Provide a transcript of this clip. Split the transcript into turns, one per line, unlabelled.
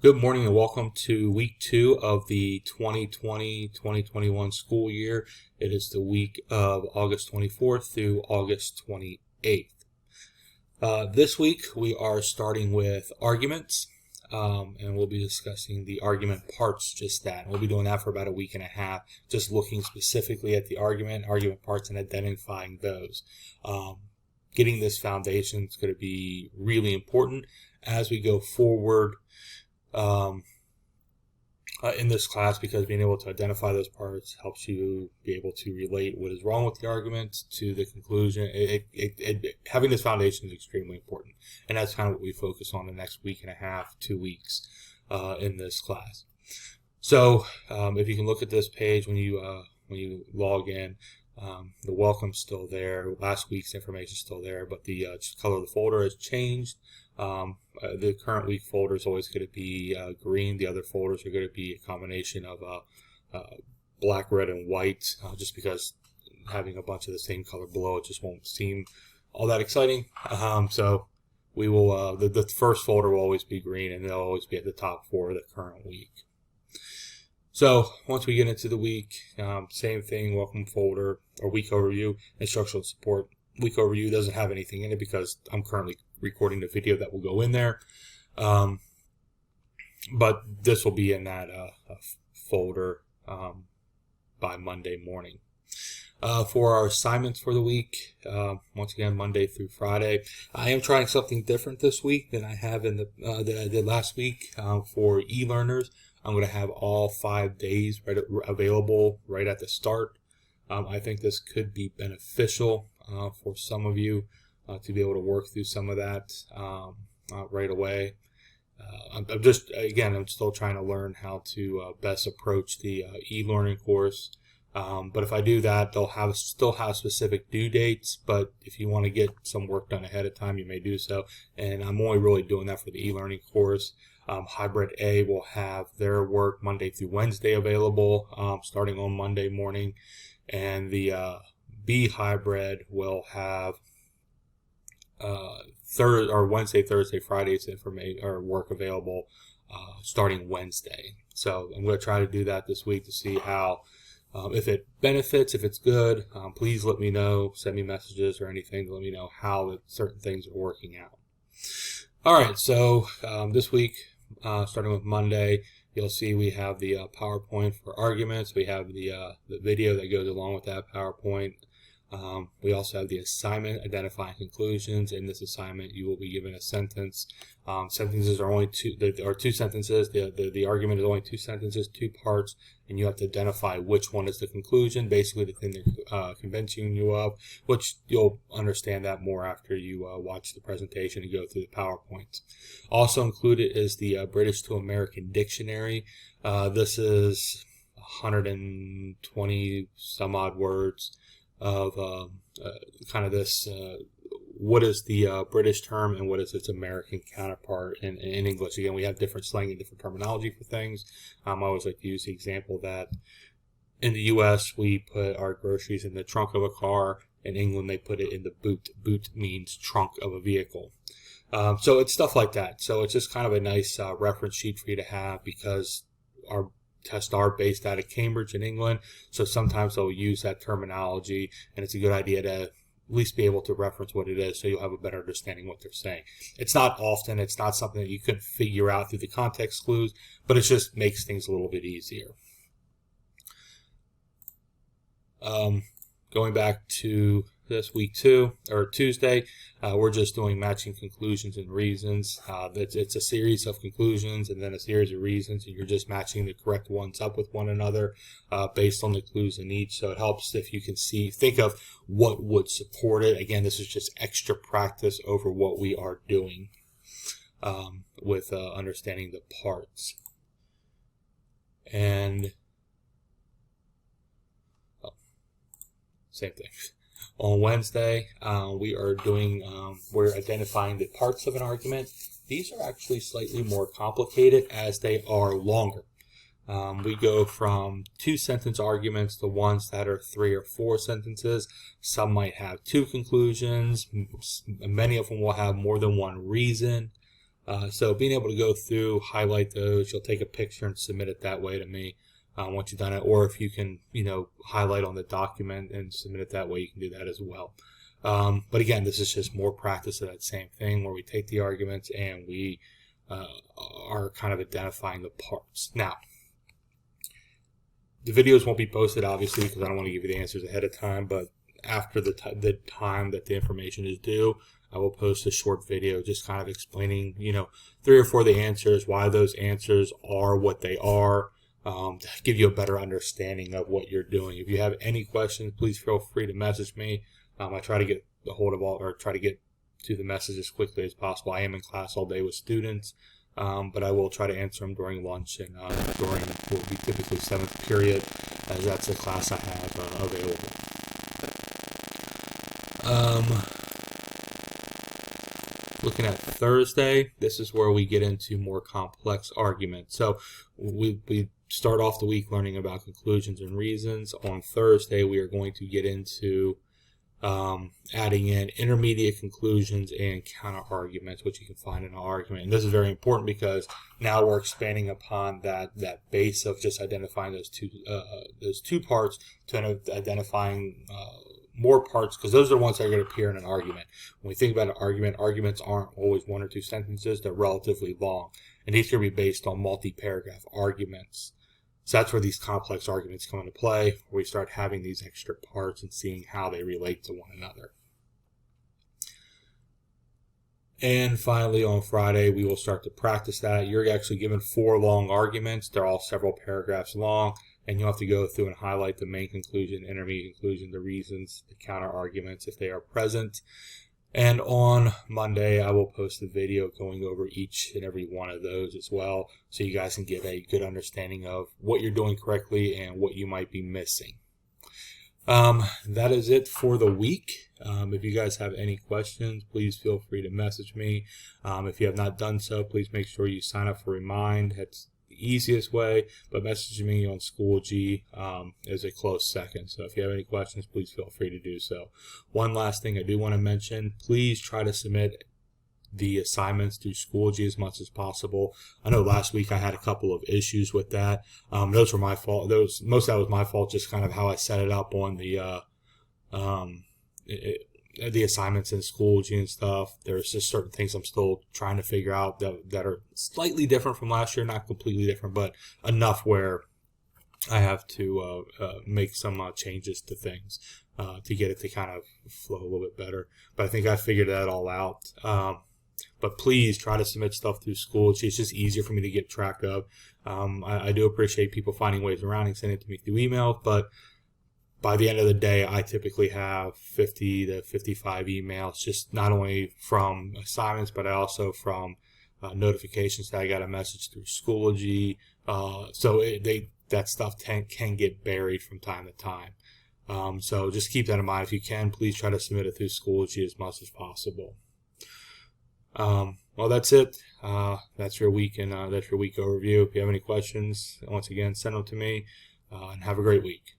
Good morning and welcome to week 2 of the 2020-2021 school year. It is the week of August 24th through August 28th. This week we are starting with arguments, and we'll be discussing the argument parts, just that. We'll be doing that for about a week and a half, just looking specifically at the argument parts and identifying those. Getting this foundation is going to be really important as we go forward in this class, because being able to identify those parts helps you be able to relate what is wrong with the argument to the conclusion. Having this foundation is extremely important, and that's kind of what we focus on the next week and a half, 2 weeks in this class. So if you can look at this page when you log in, the welcome's still there. Last week's information is still there, but the color of the folder has changed. The current week folder is always going to be green. The other folders are going to be a combination of black, red, and white, just because having a bunch of the same color below it just won't seem all that exciting. So we will the first folder will always be green, and they'll always be at the top for the current week. So once we get into the week, same thing, welcome folder or week overview, instructional support. Week overview doesn't have anything in it because I'm currently recording the video that will go in there. But this will be in that folder by Monday morning. For our assignments for the week, once again, Monday through Friday, I am trying something different this week than I have that I did last week. For e-learners, I'm going to have all 5 days available right at the start. I think this could be beneficial for some of you to be able to work through some of that right away. I'm still trying to learn how to best approach the e-learning course. But if I do that, they'll still have specific due dates. But if you want to get some work done ahead of time, you may do so. And I'm only really doing that for the e-learning course. Hybrid A will have their work Monday through Wednesday available, starting on Monday morning. And the B hybrid will have Wednesday, Thursday, Friday's information or work available starting Wednesday. So I'm going to try to do that this week to see how, if it benefits, if it's good. Please let me know, send me messages or anything to let me know how certain things are working out. All right, so this week, starting with Monday, you'll see we have the PowerPoint for arguments. We have the video that goes along with that PowerPoint. We also have the assignment, identifying conclusions. In this assignment, you will be given a sentence. Sentences are only two. There are 2 sentences. The argument is only 2 sentences, 2 parts, and you have to identify which one is the conclusion, basically the thing they're convincing you of, which you'll understand that more after you watch the presentation and go through the PowerPoint. Also included is the British to American Dictionary. This is 120 some odd words of kind of this, what is the British term and what is its American counterpart in English. Again, we have different slang and different terminology for things. I always like to use the example that in the U.S. we put our groceries in the trunk of a car. In England, they put it in the boot. Boot means trunk of a vehicle. So it's stuff like that. So it's just kind of a nice reference sheet for you to have, because our tests are based out of Cambridge in England, so sometimes they'll use that terminology, and it's a good idea to at least be able to reference what it is so you'll have a better understanding what they're saying. It's not often, it's not something that you could figure out through the context clues, but it just makes things a little bit easier. Going back to this week 2 or Tuesday, we're just doing matching conclusions and reasons. It's a series of conclusions and then a series of reasons, and you're just matching the correct ones up with one another based on the clues in each. So it helps if you can think of what would support it. Again, this is just extra practice over what we are doing with understanding the parts. And same thing. On Wednesday, we're identifying the parts of an argument. These are actually slightly more complicated as they are longer. We go from 2-sentence arguments to ones that are 3 or 4 sentences. Some might have 2 conclusions. Many of them will have more than one reason. So being able to go through, highlight those, you'll take a picture and submit it that way to me once you've done it. Or if you can, highlight on the document and submit it that way, you can do that as well. But again, this is just more practice of that same thing where we take the arguments and we are kind of identifying the parts. Now, the videos won't be posted, obviously, because I don't want to give you the answers ahead of time, but after the time that the information is due, I will post a short video just kind of explaining, 3 or 4 of the answers, why those answers are what they are, to give you a better understanding of what you're doing. If you have any questions, please feel free to message me. I try to get a hold of try to get to the message as quickly as possible. I am in class all day with students, but I will try to answer them during lunch and during what will be typically 7th period, as that's the class I have available. Looking at Thursday, this is where we get into more complex arguments. So we start off the week learning about conclusions and reasons. On Thursday, we are going to get into adding in intermediate conclusions and counter arguments, which you can find in an argument. And this is very important because now we're expanding upon that base of just identifying those two parts to identifying more parts, because those are the ones that are going to appear in an argument. When we think about an argument, arguments aren't always 1 or 2 sentences. They're relatively long, and these can be based on multi-paragraph arguments. So that's where these complex arguments come into play, where we start having these extra parts and seeing how they relate to one another. And finally, on Friday, we will start to practice that. You're actually given 4 long arguments. They're all several paragraphs long, and you'll have to go through and highlight the main conclusion, intermediate conclusion, the reasons, the counter arguments if they are present. And on Monday, I will post a video going over each and every one of those as well, so you guys can get a good understanding of what you're doing correctly and what you might be missing. That is it for the week. If you guys have any questions, please feel free to message me. If you have not done so, please make sure you sign up for Remind. That's the easiest way, but messaging me on Schoology is a close second. So if you have any questions, please feel free to do so. One last thing I do want to mention, please try to submit the assignments through Schoology as much as possible. I know last week I had a couple of issues with that. Those were my fault. Most of that was my fault, just kind of how I set it up on the assignments in Schoology and stuff. There's just certain things I'm still trying to figure out that are slightly different from last year, not completely different, but enough where I have to make some changes to things to get it to kind of flow a little bit better. But I think I figured that all out. But please try to submit stuff through Schoology. It's just easier for me to get track of. I do appreciate people finding ways around and sending it to me through email, but by the end of the day, I typically have 50 to 55 emails, just not only from assignments, but also from notifications that I got a message through Schoology. So that stuff can get buried from time to time. So just keep that in mind. If you can, please try to submit it through Schoology as much as possible. Well, that's it. That's your week, and that's your week overview. If you have any questions, once again, send them to me, and have a great week.